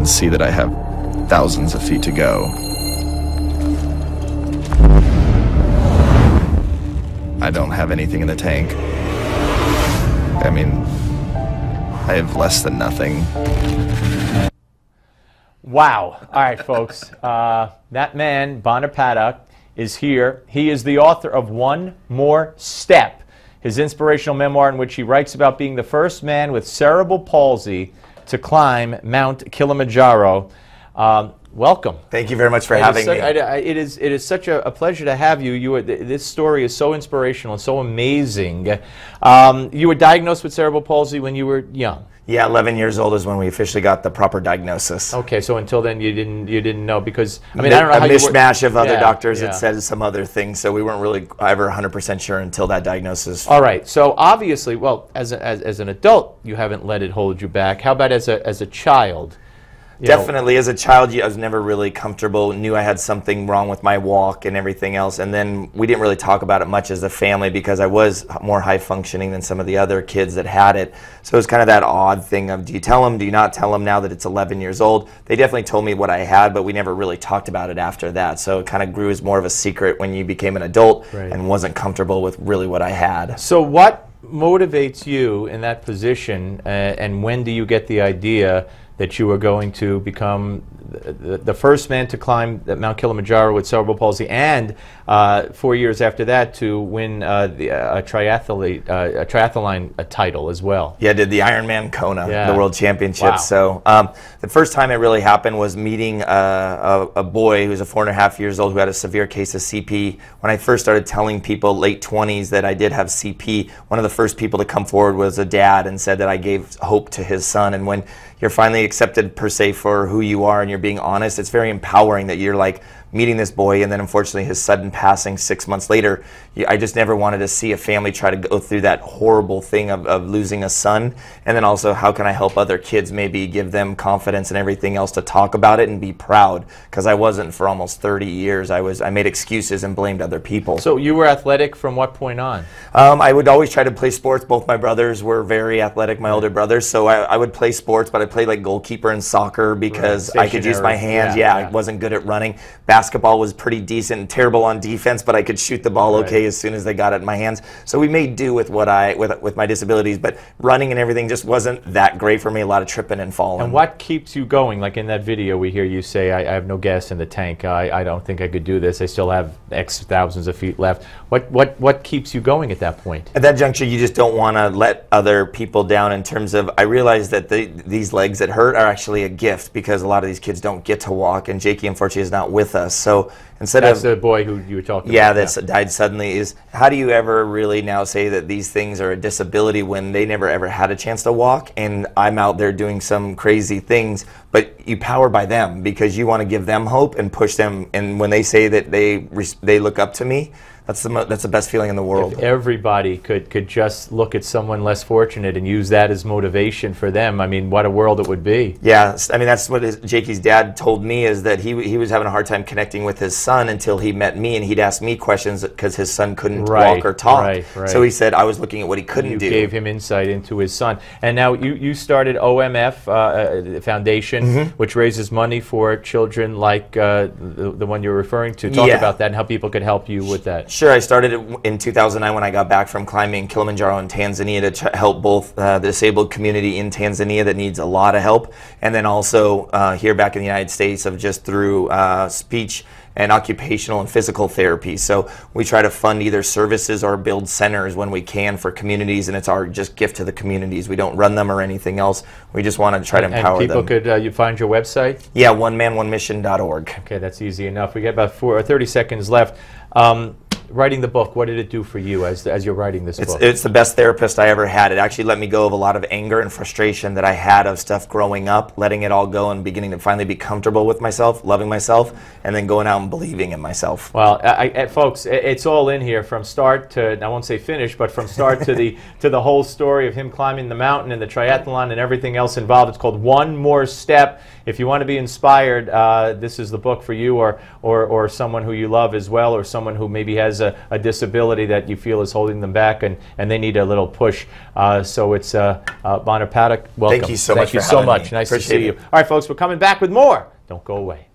can see that I have thousands of feet to go. I don't have anything in the tank. I mean, I have less than nothing. Wow. All right, folks. That man, Paddock, is here. He is the author of One More Step, his inspirational memoir in which he writes about being the first man with cerebral palsy to climb Mount Kilimanjaro. Welcome. Thank you very much for having me. It is such a pleasure to have you. This story is so inspirational and so amazing. You were diagnosed with cerebral palsy when you were young. Yeah, 11 years old is when we officially got the proper diagnosis. Okay, so until then you didn't know, because I mean, I don't know a how mishmash of other doctors yeah. had said some other things, so we weren't really ever 100% sure until that diagnosis. All right, so obviously, well, as an adult, you haven't let it hold you back. How about as a child? Definitely, as a child, I was never really comfortable, knew I had something wrong with my walk and everything else, and then we didn't really talk about it much as a family because I was more high functioning than some of the other kids that had it. So it was kind of that odd thing of, do you tell them, do you not tell them now that it's 11 years old? They definitely told me what I had, but we never really talked about it after that. So it kind of grew as more of a secret when you became an adult and wasn't comfortable with really what I had. So what motivates you in that position, and when do you get the idea that you were going to become the first man to climb Mount Kilimanjaro with cerebral palsy, and 4 years after that to win a triathlon title as well? Yeah, I did the Ironman Kona, the World Championship. Wow. So the first time it really happened was meeting a boy who was 4.5 years old who had a severe case of CP. When I first started telling people, late 20s, that I did have CP, one of the first people to come forward was a dad and said that I gave hope to his son. And when you're finally accepted per se for who you are and you're being honest, it's very empowering that you're like meeting this boy, and then unfortunately his sudden passing 6 months later. I just never wanted to see a family try to go through that horrible thing of losing a son. And then also, how can I help other kids, maybe give them confidence and everything else to talk about it and be proud, because I wasn't for almost 30 years. I made excuses and blamed other people. So you were athletic from what point on? I would always try to play sports. Both my brothers were very athletic, my older brothers, so I would play sports, but I played like goalkeeper in soccer because I could use my hands. I wasn't good at running. Basketball was pretty decent and terrible on defense, but I could shoot the ball okay as soon as they got it in my hands. So we made do with what with my disabilities, but running and everything just wasn't that great for me. A lot of tripping and falling. And what keeps you going? Like in that video, we hear you say, I have no gas in the tank. I don't think I could do this. I still have X thousands of feet left. What keeps you going at that point? At that juncture, you just don't want to let other people down in terms of, I realized that these legs that hurt are actually a gift, because a lot of these kids don't get to walk, and Jakey unfortunately is not with us. So instead That's the boy who you were talking about. That died suddenly. Is how do you ever really now say that these things are a disability when they never ever had a chance to walk, and I'm out there doing some crazy things, but you power by them because you want to give them hope and push them. And when they say that they look up to me, that's the best feeling in the world. If everybody could just look at someone less fortunate and use that as motivation for them, I mean, what a world it would be. Yeah, I mean, that's what Jakey's dad told me, is that he was having a hard time connecting with his son until he met me, and he'd ask me questions because his son couldn't walk or talk. So he said I was looking at what he couldn't do. You gave him insight into his son. And now you started OMF Foundation, which raises money for children like the one you're referring to. Talk about that and how people could help you with that. Sure, I started it in 2009 when I got back from climbing Kilimanjaro in Tanzania to help both the disabled community in Tanzania that needs a lot of help, and then also here back in the United States of just through speech and occupational and physical therapy. So we try to fund either services or build centers when we can for communities, and it's our just gift to the communities. We don't run them or anything else. We just want to try to empower them. And people could, you find your website? Yeah, oneman1mission.org. Okay, that's easy enough. We got about 30 seconds left. Writing the book, what did it do for you as you're writing this book? It's the best therapist I ever had. It actually let me go of a lot of anger and frustration that I had of stuff growing up, letting it all go and beginning to finally be comfortable with myself, loving myself, and then going out and believing in myself. Well, folks, it's all in here from start to, I won't say finish, but from start to the whole story of him climbing the mountain and the triathlon and everything else involved. It's called One More Step. If you want to be inspired, this is the book for you, or someone who you love as well, or someone who maybe has a disability that you feel is holding them back, and they need a little push. So it's Paddock, welcome. Thank you so much for Thank you so having much. me. Nice Appreciate to see it. you. All right, folks, we're coming back with more. Don't go away.